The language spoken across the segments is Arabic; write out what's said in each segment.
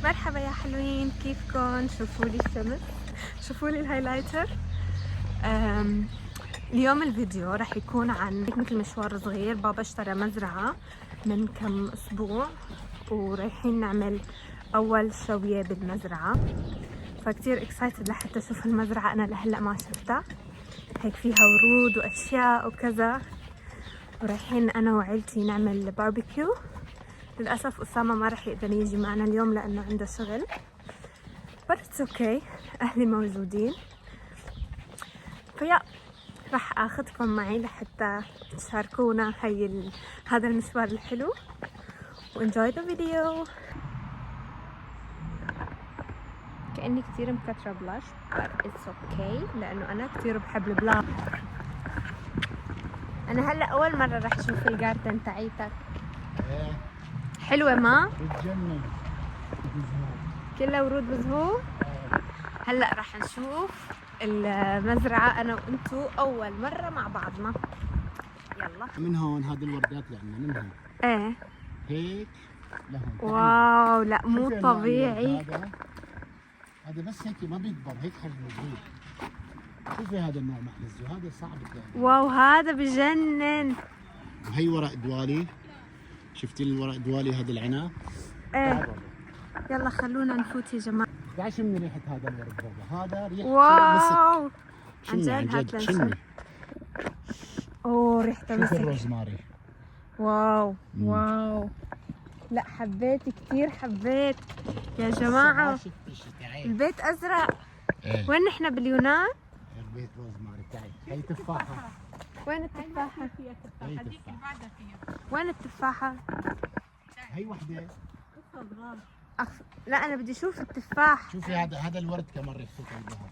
مرحبا يا حلوين، كيفكن؟ شوفوا لي الشمس، شوفوا لي الهايلايتر. اليوم الفيديو راح يكون عن مثل مشوار صغير. بابا اشترى مزرعة من كم اسبوع ورايحين نعمل اول شوية بالمزرعة، فكتير اكسايتد لحتى اشوف المزرعة. انا لهلا ما شفتها، هيك فيها ورود واشياء وكذا، ورايحين انا وعيلتي نعمل باربيكيو. للأسف أسامة ما رح يقدر يجي معنا اليوم لأنه عنده شغل، but it's okay، أهلي موجودين. فيا رح أخذكم معي لحتى تشاركونا هذا المشوار الحلو، وenjoy the video. كأني كتير مكترة بلاش but it's okay لأنه أنا كتير بحب البلاش. أنا هلأ أول مرة رح أشوف الجاردن تاعيتك. حلوة ما؟ بتجنن، كلها ورود بزهور. هلا رح نشوف المزرعة أنا وأنتو أول مرة مع بعضنا. يلا من هون هذه الوردات اللي عندنا من هون إيه هيك لهون. واو، لا مو طبيعي. هذا بس هيك ما بيكبر، هيك حجمه صغير. شوفي هذا النوع محلزه، هذا صعب تلاقيه. واو هذا بجنن. وهي ورق دوالي، شفتي الورق دوالي هذا العنب؟ ايه يلا خلونا نفوت يا جماعة. تعال شمي ريحة هذا الورد هذا ريحة واو شمي عن جد شمي. اوه ريحته شوفي مسك. الروزماري. واو واو، لا حبيت كثير، حبيت يا جماعة. البيت أزرق. ايه. وين نحن باليونان؟ البيت روزماري. تعي هي تفاحة. وين التفاحة؟ هي تفاحة. وين التفاحة؟ هي وحدة. لا أنا بدي أشوف التفاح. شوفي هذا الورد كمان ريحته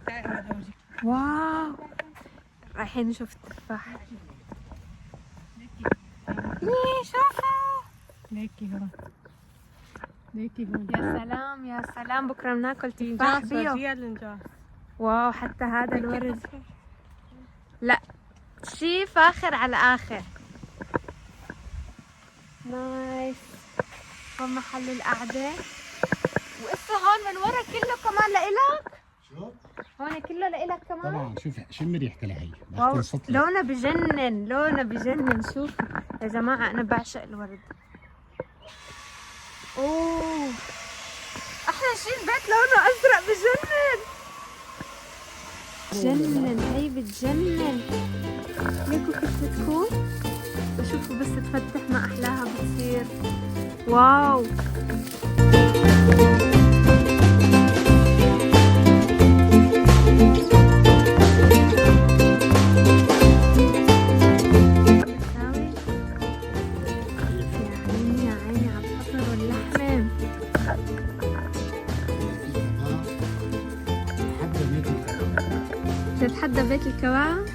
الذهب. واو رايحين نشوف التفاح. ليه شوفوا ليكي هون، ليكي هون. يا سلام يا سلام، بكرة بناكل تفاح بيو. واو حتى هذا الورد، لا شي فاخر على آخر. نايس. هون محل القعدة، وإسا هون من ورا كله كمان لإلك. شوف هون كله لإلك كمان. طبعا. شوفي شمي ريحتها لهي. واو لونه بجنن، لونه بجنن. شوف يا جماعة أنا بعشق الورد. أوه أحلى شي البيت لونه أزرق، بجنن بجنن. هي بتجنن. ليكوا كيف بتكون، وشوفوا بس تفتح ما أحلاها بتصير. واو تتحدى بيت الكواعب.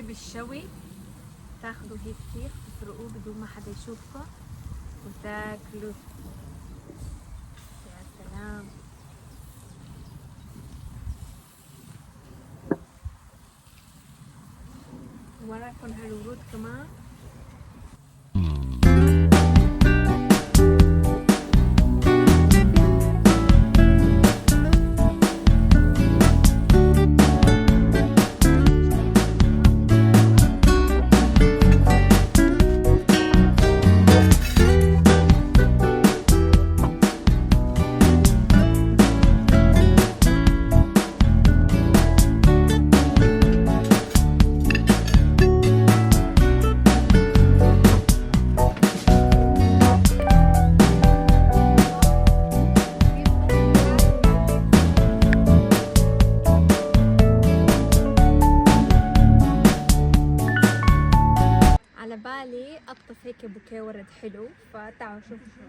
بالشوي تاخذوا هيك كيف تسرقوه بدون ما حدا يشوفكم وتاكلوا. يا سلام. وراكم هالورود كمان. هيك بوكيه ورد حلو، فتعالوا شوفوا.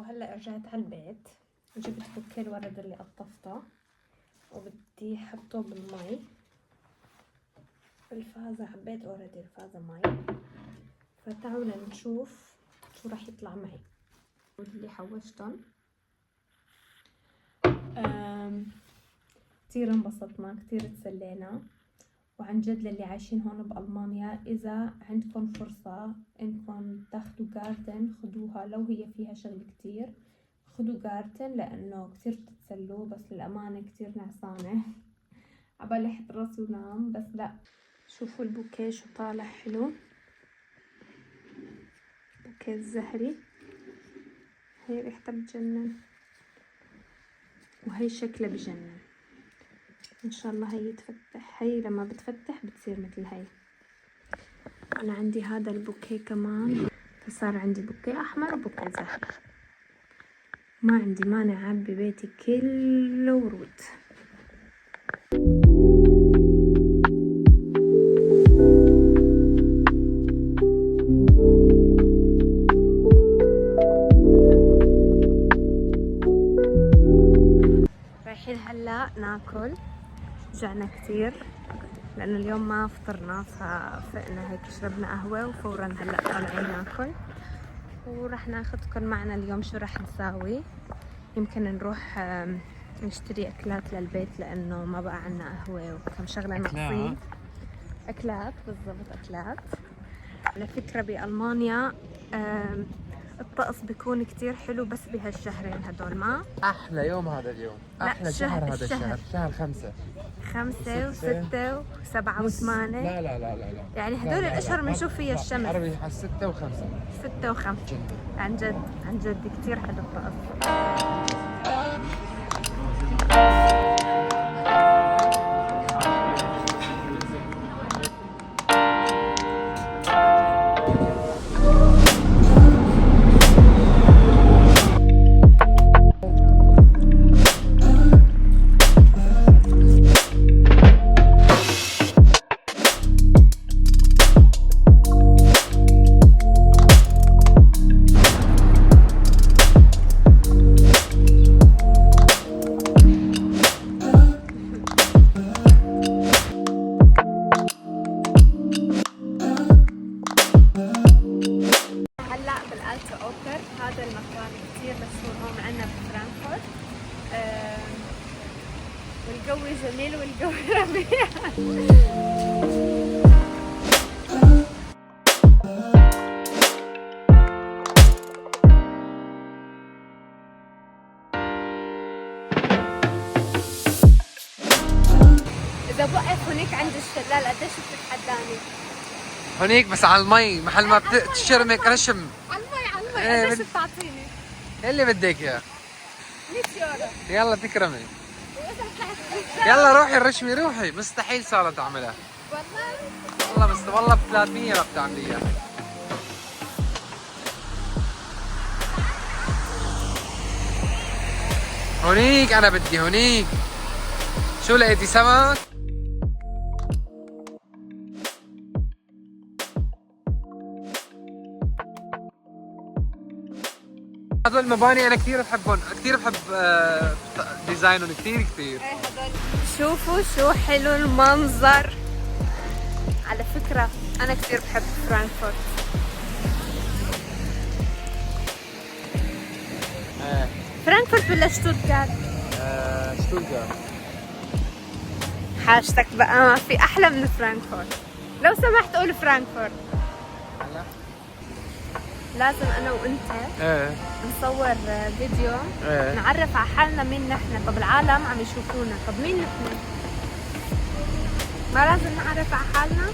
هلا رجعت على البيت، جبت بوكيه الورد اللي قطفته وبدي احطه بالمي بالفازة. عبيت اوريدي الفازة مي، فتعالوا نشوف شو راح يطلع معي. اللي حوشتهم كتير انبسطنا، كتير تسلينا. وعن جد للي عايشين هون بألمانيا، إذا عندكم فرصة إنكم تاخدوا جاردن خدوها، لو هي فيها شغل كتير خدوا جاردن، لأنه كتير بتتسلوا. بس للأمانة كتير نعسانة عبالي أحط راسي ونام، بس لا. شوفوا البوكيه شو طالع حلو، بوكيه الزهري. هي ريحتها بتجنن، وهي شكلها بجنن. ان شاء الله هي تفتح. هي لما بتفتح بتصير مثل هي. انا عندي هذا البوكيه كمان، فصار عندي بوكيه احمر وبوكيه زهري. ما عندي مانع اعبي بيتي كله ورود. رايحين هلا ناكل، جعنا كتير لأنه اليوم ما فطرنا، ففقنا هيك شربنا قهوة وفورا هلا طالعين ناكل. ورح ناخدكم معنا اليوم. شو رح نساوي؟ يمكن نروح نشتري أكلات للبيت، لأنه ما بقى عنا قهوة وكم شغلة ناقصين. أكلات بالضبط، أكلات. على فكرة بألمانيا الطقس بيكون كتير حلو بس بهالشهرين هدول. ما احلى يوم هذا اليوم، احلى شهر هذا الشهر، شهر 5 و6 و7 و8. لا لا لا لا لا، يعني هدول الاشهر بنشوف فيها الشمس. عربي على 6 و5. 6 و5 عن جد، عن جد كتير حلو الطقس. هذا المكان كتير مشهور هون عنا بفرانكفورت. والجو جميل والجو ربيع. إذا بوقف هونيك عند الشلال قديش بتتحداني؟ هونيك بس على المي، محل ما تشرمك رشم. على قديش بتعطيني؟ اللي بدك اياه. 100 يورو. يلا تكرمي. يلا روحي الرشمي، روحي. مستحيل سارة تعملها. والله والله ب 300 ما بتعمليها. هونيك انا بدي هونيك. شو لقيتي سمك؟ هذول المباني انا كثير بحبهم، كثير بحب ديزاينهم كثير. شوفوا شو حلو المنظر. على فكرة انا كثير بحب فرانكفورت. فرانكفورت ولا شتوتغارت؟ شتوتغارت. حاجتك بقى، ما في احلى من فرانكفورت. لو سمحت قول فرانكفورت. هلا لازم انا وانت ايه نصور فيديو ايه نعرف على حالنا مين نحن. طب العالم عم يشوفونا، طب مين نحن؟ ما لازم نعرف على حالنا؟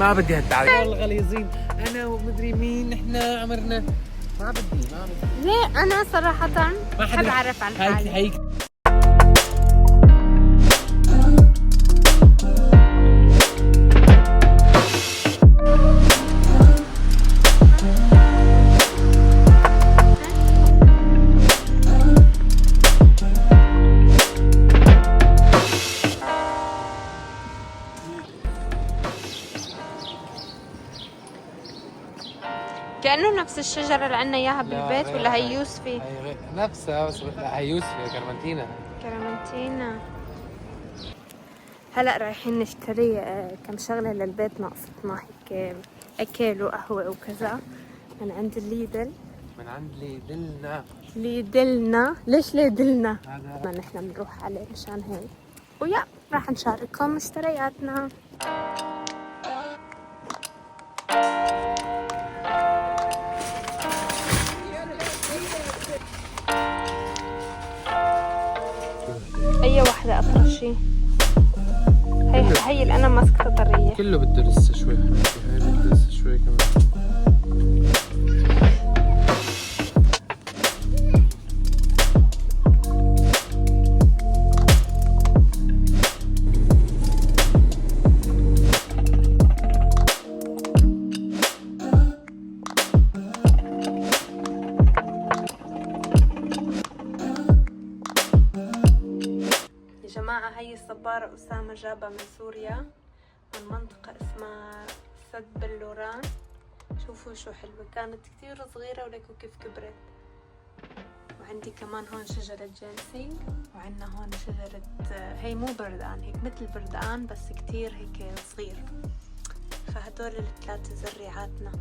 ما بدي هالتعريف والله غليظين. انا ومدري مين نحن عمرنا. ما بدي ليه؟ انا صراحة بحب اعرف عن حالي. هيك كأنه نفس الشجرة اللي عنا اياها بالبيت ولا هي يوسفي؟ هي نفسها بس لا هي يوسفي كرمنتينا. كرمنتينا. هلا رايحين نشتري كم شغلة للبيت ناقصتنا هيك اكل وقهوة وكذا من عند الليدل. من عند ليدلنا. ليدلنا؟ ليش ليدلنا؟ هذا ما نحن بنروح عليه مشان هيك. ويا راح نشارككم مشترياتنا. اي وحدة اطرشي؟ هي اللي انا ماسكة طرية. كله بده لسه شوي حبيبي. هاي بده لسه شوي كمان. هي الصبارة أسامة جابها من سوريا من منطقة اسمها سد بلوران. شوفوا شو حلوة، كانت كتير صغيرة ولكن كيف كبرت. وعندي كمان هون شجرة جينسينج، وعندنا هون شجرة هي مو بردقان، هيك مثل بردقان بس كتير هيك صغير. فهدول الثلاثة زريعاتنا.